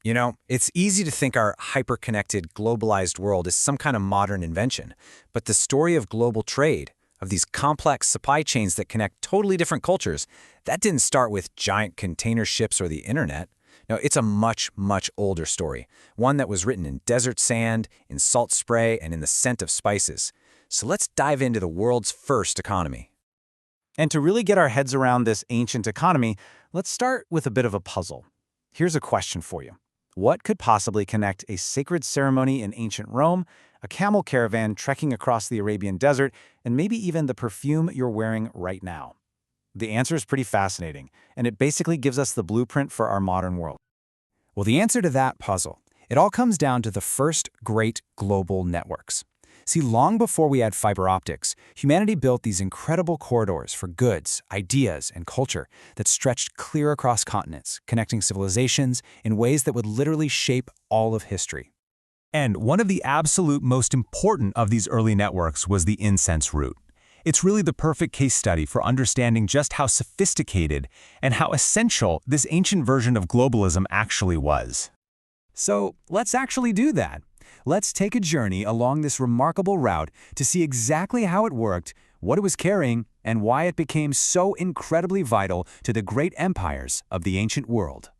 It's easy to think our hyper-connected, globalized world is some kind of modern invention. But the story of global trade, of these complex supply chains that connect totally different cultures, that didn't start with giant container ships or the internet. No, it's a much, much older story, one that was written in desert sand, in salt spray, and in the scent of spices. So let's dive into the world's first economy. And to really get our heads around this ancient economy, let's start with a bit of a puzzle. Here's a question for you. What could possibly connect a sacred ceremony in ancient Rome, a camel caravan trekking across the Arabian desert, and maybe even the perfume you're wearing right now? The answer is pretty fascinating, and it basically gives us the blueprint for our modern world. Well, the answer to that puzzle, it all comes down to the first great global networks. See, long before we had fiber optics, humanity built these incredible corridors for goods, ideas, and culture that stretched clear across continents, connecting civilizations in ways that would literally shape all of history. And one of the absolute most important of these early networks was the incense route. It's really the perfect case study for understanding just how sophisticated and how essential this ancient version of globalism actually was. So let's actually do that. Let's take a journey along this remarkable route to see exactly how it worked, what it was carrying, and why it became so incredibly vital to the great empires of the ancient world.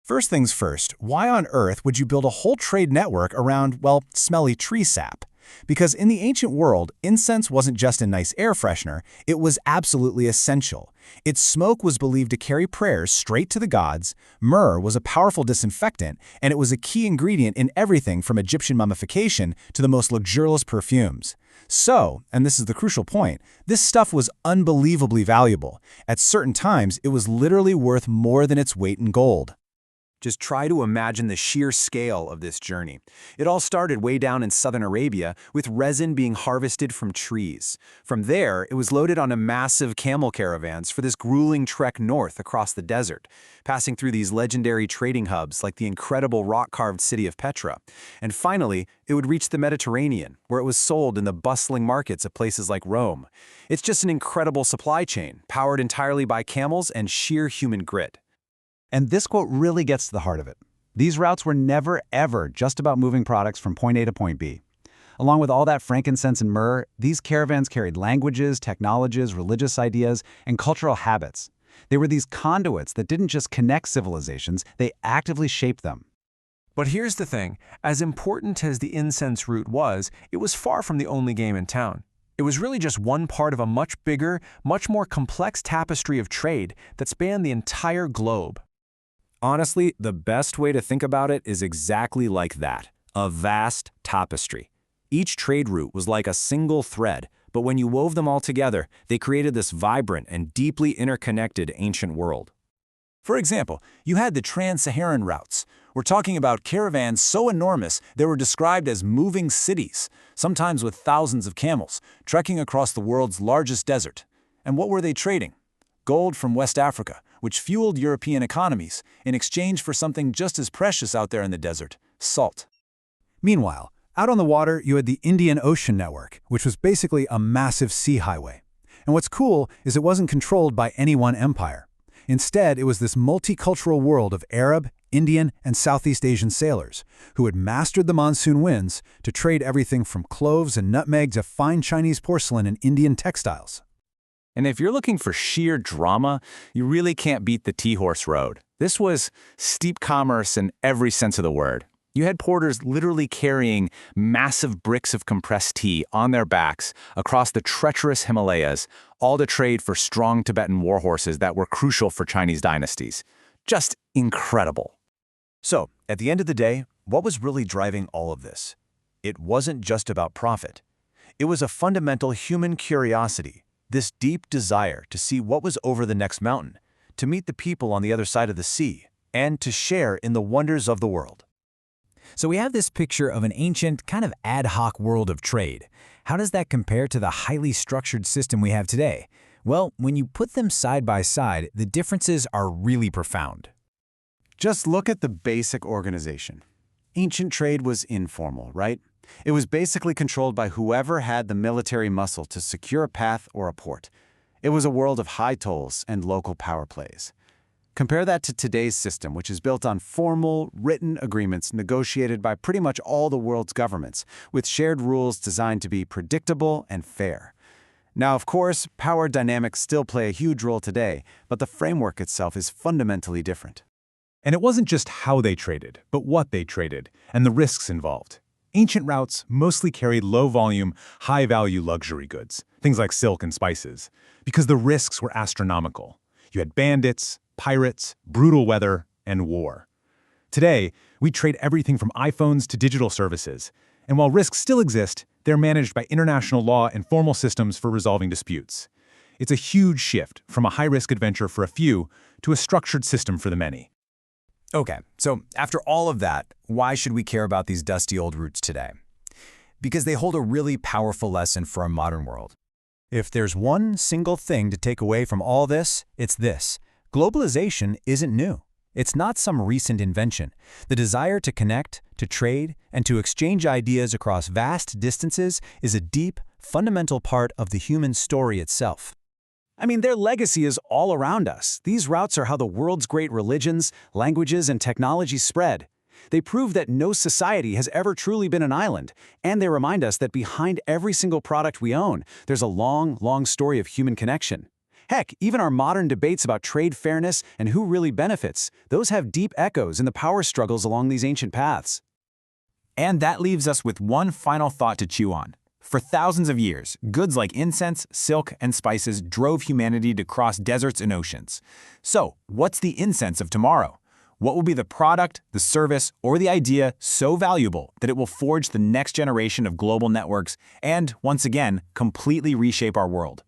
First things first, why on earth would you build a whole trade network around, well, smelly tree sap? Because in the ancient world, incense wasn't just a nice air freshener, it was absolutely essential. Its smoke was believed to carry prayers straight to the gods, myrrh was a powerful disinfectant, and it was a key ingredient in everything from Egyptian mummification to the most luxurious perfumes. So, and this is the crucial point, this stuff was unbelievably valuable. At certain times, it was literally worth more than its weight in gold. Just try to imagine the sheer scale of this journey. It all started way down in southern Arabia with resin being harvested from trees. From there, it was loaded onto massive camel caravans for this grueling trek north across the desert, passing through these legendary trading hubs like the incredible rock-carved city of Petra. And finally, it would reach the Mediterranean, where it was sold in the bustling markets of places like Rome. It's just an incredible supply chain, powered entirely by camels and sheer human grit. And this quote really gets to the heart of it. These routes were never, ever just about moving products from point A to point B. Along with all that frankincense and myrrh, these caravans carried languages, technologies, religious ideas, and cultural habits. They were these conduits that didn't just connect civilizations, they actively shaped them. But here's the thing, as important as the incense route was, it was far from the only game in town. It was really just one part of a much bigger, much more complex tapestry of trade that spanned the entire globe. Honestly, the best way to think about it is exactly like that, a vast tapestry. Each trade route was like a single thread, but when you wove them all together, they created this vibrant and deeply interconnected ancient world. For example, you had the trans-Saharan routes. We're talking about caravans so enormous they were described as moving cities, sometimes with thousands of camels, trekking across the world's largest desert. And what were they trading? Gold from West Africa, which fueled European economies, in exchange for something just as precious out there in the desert, salt. Meanwhile, out on the water, you had the Indian Ocean Network, which was basically a massive sea highway. And what's cool is it wasn't controlled by any one empire. Instead, it was this multicultural world of Arab, Indian, and Southeast Asian sailors who had mastered the monsoon winds to trade everything from cloves and nutmeg to fine Chinese porcelain and Indian textiles. And if you're looking for sheer drama, you really can't beat the Tea-Horse Road. This was steep commerce in every sense of the word. You had porters literally carrying massive bricks of compressed tea on their backs across the treacherous Himalayas, all to trade for strong Tibetan war horses that were crucial for Chinese dynasties. Just incredible. So, at the end of the day, what was really driving all of this? It wasn't just about profit. It was a fundamental human curiosity, this deep desire to see what was over the next mountain, to meet the people on the other side of the sea, and to share in the wonders of the world. So we have this picture of an ancient, kind of ad hoc world of trade. How does that compare to the highly structured system we have today? Well, when you put them side by side, the differences are really profound. Just look at the basic organization. Ancient trade was informal, right? It was basically controlled by whoever had the military muscle to secure a path or a port. It was a world of high tolls and local power plays. Compare that to today's system, which is built on formal, written agreements negotiated by pretty much all the world's governments, with shared rules designed to be predictable and fair. Now, of course, power dynamics still play a huge role today, but the framework itself is fundamentally different. And it wasn't just how they traded, but what they traded, and the risks involved. Ancient routes mostly carried low-volume, high-value luxury goods, things like silk and spices, because the risks were astronomical. You had bandits, pirates, brutal weather, and war. Today, we trade everything from iPhones to digital services, and while risks still exist, they're managed by international law and formal systems for resolving disputes. It's a huge shift from a high-risk adventure for a few to a structured system for the many. Okay, so after all of that, why should we care about these dusty old routes today? Because they hold a really powerful lesson for our modern world. If there's one single thing to take away from all this, it's this. Globalization isn't new. It's not some recent invention. The desire to connect, to trade, and to exchange ideas across vast distances is a deep, fundamental part of the human story itself. I mean, their legacy is all around us. These routes are how the world's great religions, languages, and technologies spread. They prove that no society has ever truly been an island, and they remind us that behind every single product we own, there's a long, long story of human connection. Heck, even our modern debates about trade fairness and who really benefits, those have deep echoes in the power struggles along these ancient paths. And that leaves us with one final thought to chew on. For thousands of years, goods like incense, silk, and spices drove humanity to cross deserts and oceans. So, what's the incense of tomorrow? What will be the product, the service, or the idea so valuable that it will forge the next generation of global networks and, once again, completely reshape our world?